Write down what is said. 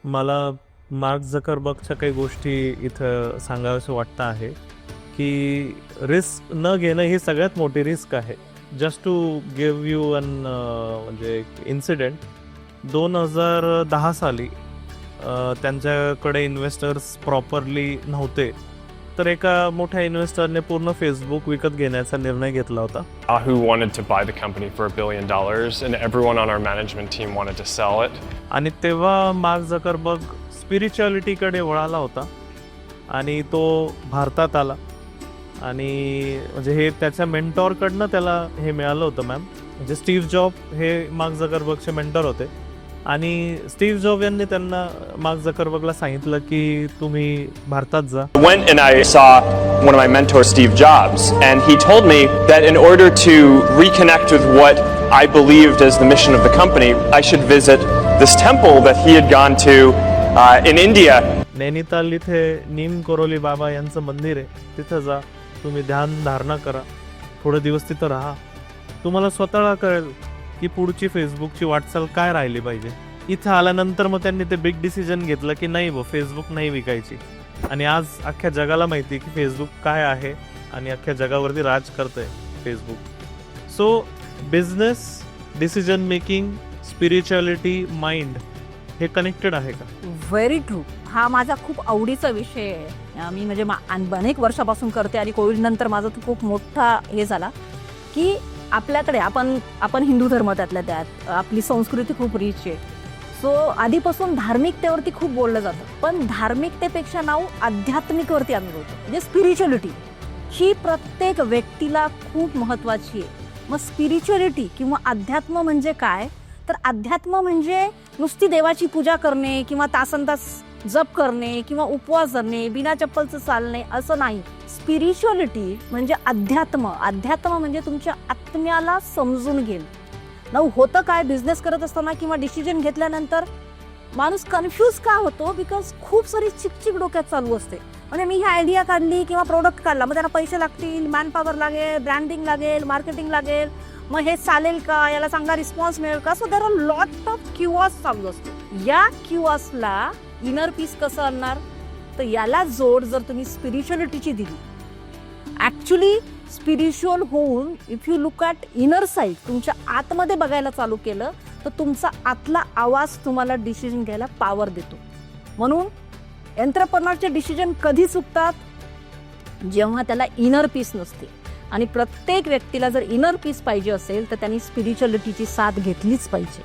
मला मार्क झकरबर्गच्या काही गोष्टी इथं सांगावंसं वाटतं आहे की रिस्क न घेणं ही सगळ्यात मोठी रिस्क आहे. Just to give you an म्हणजे एक इन्सिडेंट 2010 साली त्यांच्याकडे इन्व्हेस्टर्स प्रॉपरली नव्हते, तर एका मोठ्या इन्व्हेस्टरने पूर्ण फेसबुक विकत घेण्याचा निर्णय घेतला होता. Yahoo wanted to buy the company for $1 billion, and everyone on our management team wanted to sell it. आणि तेव्हा मार्क झकरबर्ग स्पिरिच्युअलिटीकडे वळाला होता आणि तो भारतात आला आणि म्हणजे हे त्याच्या मेंटॉरकडनं त्याला हे मिळालं होतं मॅम. म्हणजे स्टीव्ह जॉब हे मार्क झकरबर्गचे मेंटॉर होते आणि स्टीव्ह जॉब यांनी त्यांना मार्क झकरबर्गला सांगितलं की तुम्ही भारतात जा. Went and I saw one of my mentors, Steve Jobs, and he told me that in order to reconnect with what I believed as the mission of the company, I should visit this temple that he had gone to in India. Nainital इथे नीम करोली बाबा यांचं मंदिर आहे, तिथं जा, तुम्ही ध्यान धारणा करा, थोडे दिवस तिथं राहा, तुम्हाला स्वतःला कळेल की पुढची फेसबुकची वाटचाल काय राहिली पाहिजे. इथं आल्यानंतर मग त्यांनी ते बिग डिसिजन घेतलं की नाही फेसबुक नाही विकायची. आणि आज अख्ख्या जगाला माहिती की फेसबुक काय आहे आणि अख्ख्या जगावरती राज करतंय Facebook. So business, decision making, spirituality, mind हे कनेक्टेड आहे का? Very true. हा माझा खूप आवडीचा विषय आहे. मी म्हणजे अनेक वर्षापासून करते आणि कोविड नंतर माझा तो खूप मोठा हे झाला की आपल्याकडे आपण हिंदू धर्म त्यातल्या त्यात आपली संस्कृती खूप रिच आहे. सो आधीपासून धार्मिकतेवरती खूप बोललं जातं, पण धार्मिकतेपेक्षा नाव आध्यात्मिकवरती आणलं होतं. म्हणजे स्पिरिच्युअलिटी ही प्रत्येक व्यक्तीला खूप महत्त्वाची आहे. मग स्पिरिच्युअलिटी किंवा अध्यात्म म्हणजे काय, तर अध्यात्म म्हणजे नुसती देवाची पूजा करणे किंवा तासनतास जप करणे किंवा उपवास धरणे, बिना चप्पलचं चालणे असं नाही. स्पिरिच्युअलिटी म्हणजे अध्यात्म म्हणजे तुमच्या आत्म्याला समजून घेणं. नाव होतं काय, बिझनेस करत असताना किंवा डिसिजन घेतल्यानंतर माणूस कन्फ्यूज का होतो, बिकॉज खूप सारी चिकचिक डोक्यात चालू असते. म्हणजे मी ही आयडिया काढली किंवा प्रोडक्ट काढला, मग त्यांना पैसे लागतील, मॅनपॉवर लागेल, ब्रँडिंग लागेल, मार्केटिंग लागेल, मग हे चालेल का, याला चांगला रिस्पॉन्स मिळेल का. So there are lot of cures चालू असतो. या क्यूअर्सला इनर पीस कसं आणणार, तर याला जोड जर तुम्ही स्पिरिच्युअलिटीची दिली, ॲक्च्युली स्पिरिच्युअल होऊन if you look at inner side, तुमच्या आतमध्ये बघायला चालू केलं तर तुमचा आतला आवाज तुम्हाला डिसिजन घ्यायला पॉवर देतो. म्हणून एंटरप्रेन्योरचे डिसिजन कधी चुकतात, जेव्हा त्याला इनर पीस नसते. आणि प्रत्येक व्यक्तीला जर इनर पीस पाहिजे असेल तर त्यांनी स्पिरिच्युअलिटीची साथ घेतलीच पाहिजे.